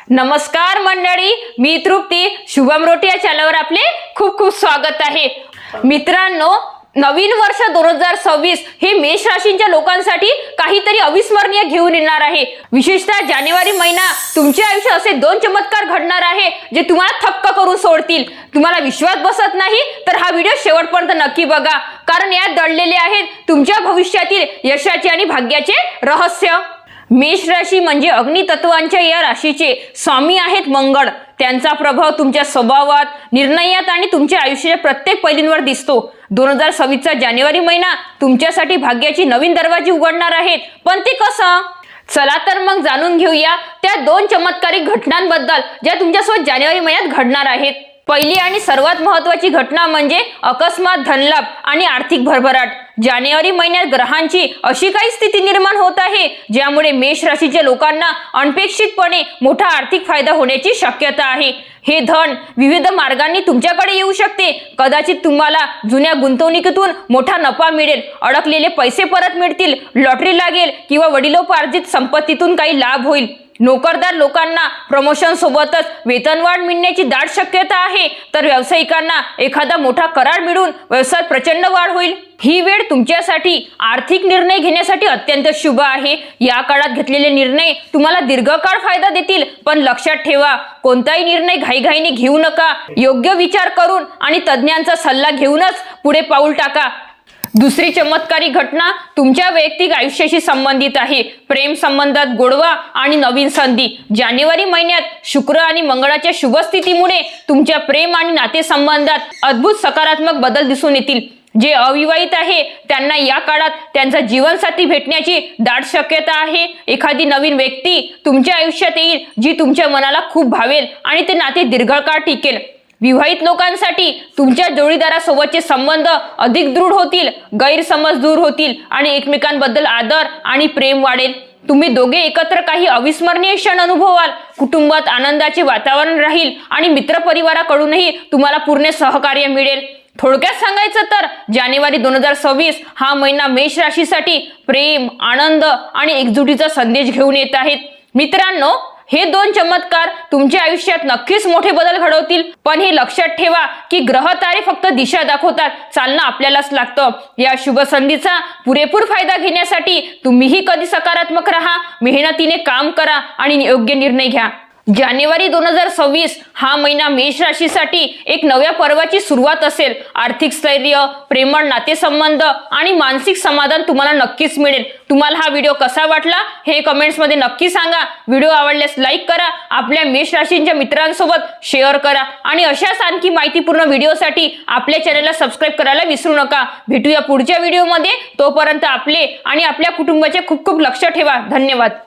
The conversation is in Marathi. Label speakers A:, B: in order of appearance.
A: नमस्कार मंडळी, मी तृप्ती शुभम रोटी या चॅनलवर आपले खूप खूप स्वागत आहे। मित्रांनो, नवीन वर्ष 2026 हे मेष राशीच्या लोकांसाठी काहीतरी अविस्मरणीय घेऊन येणार आहे। विशेषतः जानेवारी महिना तुमच्या आयुष्यात असे दोन चमत्कार घडणार आहे जे तुम्हाला थक्क करून सोडतील। तुम्हाला विश्वास बसत नाही तर हा व्हिडिओ शेवटपर्यंत नक्की बघा, कारण यात दडलेले आहेत तुमच्या भविष्यातील यशाचे आणि भाग्याचे रहस्य। मेष राशी म्हणजे अग्नितत्वांच्या या राशीचे स्वामी आहेत मंगळ। त्यांचा प्रभाव तुमच्या स्वभावात, निर्णयात आणि तुमच्या आयुष्याच्या प्रत्येक पैलूंवर दिसतो। 2026 चा जानेवारी महिना तुमच्यासाठी भाग्याची नवीन दरवाजे उघडणार आहेत, पण ते कसं? चला तर मग जाणून घेऊया त्या दोन चमत्कारिक घटनांबद्दल ज्या तुमच्यासोबत जानेवारी महिन्यात घडणार आहेत। पहिली आणि सर्वात महत्त्वाची घटना म्हणजे अकस्मात धनलाभ आणि आर्थिक भरभराट। जानेवारी महिन्यात ग्रहांची अशी काही स्थिती निर्माण होत आहे ज्यामुळे मेष राशीच्या लोकांना अनपेक्षितपणे मोठा आर्थिक फायदा होण्याची शक्यता आहे। हे धन विविध मार्गांनी तुमच्याकडे येऊ शकते। कदाचित तुम्हाला जुन्या गुंतवणुकीतून मोठा नफा मिळेल, अडकलेले पैसे परत मिळतील, लॉटरी लागेल किंवा वडिलोपार्जित संपत्तीतून काही लाभ होईल। नोकरदार लोकांना प्रमोशन सोबतच वेतनवाढ मिळण्याची दाट शक्यता आहे, तर व्यावसायिकांना एखादा मोठा करार मिळून व्यवसायात प्रचंड वाढ होईल। ही वेळ तुमच्यासाठी आर्थिक निर्णय घेण्यासाठी अत्यंत शुभ आहे। या काळात घेतलेले निर्णय तुम्हाला दीर्घकाळ फायदा देतील, पण लक्षात ठेवा, कोणताही निर्णय घाईघाईने घेऊ नका। योग्य विचार करून आणि तज्ञांचा सल्ला घेऊनच पुढे पाऊल टाका। दुसरी चमत्कारी घटना तुमच्या वैयक्तिक आयुष्याशी संबंधित आहे। प्रेम संबंधात गोडवा आणि नवीन संधी। जानेवारी महिन्यात शुक्र आणि मंगळाच्या शुभ स्थितीमुळे तुमच्या प्रेम आणि नातेसंबंधात अद्भुत सकारात्मक बदल दिसून येतील। जे अविवाहित आहे त्यांना या काळात त्यांचा जीवनसाथी भेटण्याची दाट शक्यता आहे। एखादी नवीन व्यक्ती तुमच्या आयुष्यात येईल जी तुमच्या मनाला खूप भावेल आणि ते नाते दीर्घकाळ टिकेल। विवाहित लोकांसाठी तुमच्या जोडीदारासोबतचे संबंध अधिक दृढ होतील, गैरसमज दूर होतील आणि एकमेकांबद्दल आदर आणि प्रेम वाढेल। तुम्ही दोघे एकत्र काही अविस्मरणीय क्षण अनुभवाल। कुटुंबात आनंदाचे वातावरण राहील आणि मित्रपरिवाराकडूनही तुम्हाला पूर्ण सहकार्य मिळेल। थोडक्यात सांगायचं तर जानेवारी 2026 हा महिना मेष राशीसाठी प्रेम, आनंद आणि एकजुटीचा संदेश घेऊन येत आहेत। मित्रांनो, हे दोन चमत्कार तुमच्या आयुष्यात नक्कीच मोठे बदल घडवतील, पण हे लक्षात ठेवा की ग्रह तारे फक्त दिशा दाखवतात, चालणं आपल्यालाच लागतं। या शुभ संधीचा पुरेपूर फायदा घेण्यासाठी तुम्हीही कधी सकारात्मक राहा, मेहनतीने काम करा आणि योग्य निर्णय घ्या। जानेवारी 2026 हा महिना मेष राशीसाठी एक नव्या पर्वाची सुरुवात असेल। आर्थिक स्थैर्य, प्रेमळ नातेसंबंध आणि मानसिक समाधान तुम्हाला नक्कीच मिळेल। तुम्हाला हा व्हिडिओ कसा वाटला हे कमेंट्स मध्ये नक्की सांगा। व्हिडिओ आवडल्यास लाईक करा, आपल्या मेष राशीच्या मित्रांसोबत शेअर करा आणि अशाच आणखी माहितीपूर्ण व्हिडिओसाठी आपल्या चॅनलला सबस्क्राईब करायला विसरू नका। भेटूया पुढच्या व्हिडिओमध्ये, तोपर्यंत आपले आणि आपल्या कुटुंबाचे खूप खूप लक्ष ठेवा। धन्यवाद।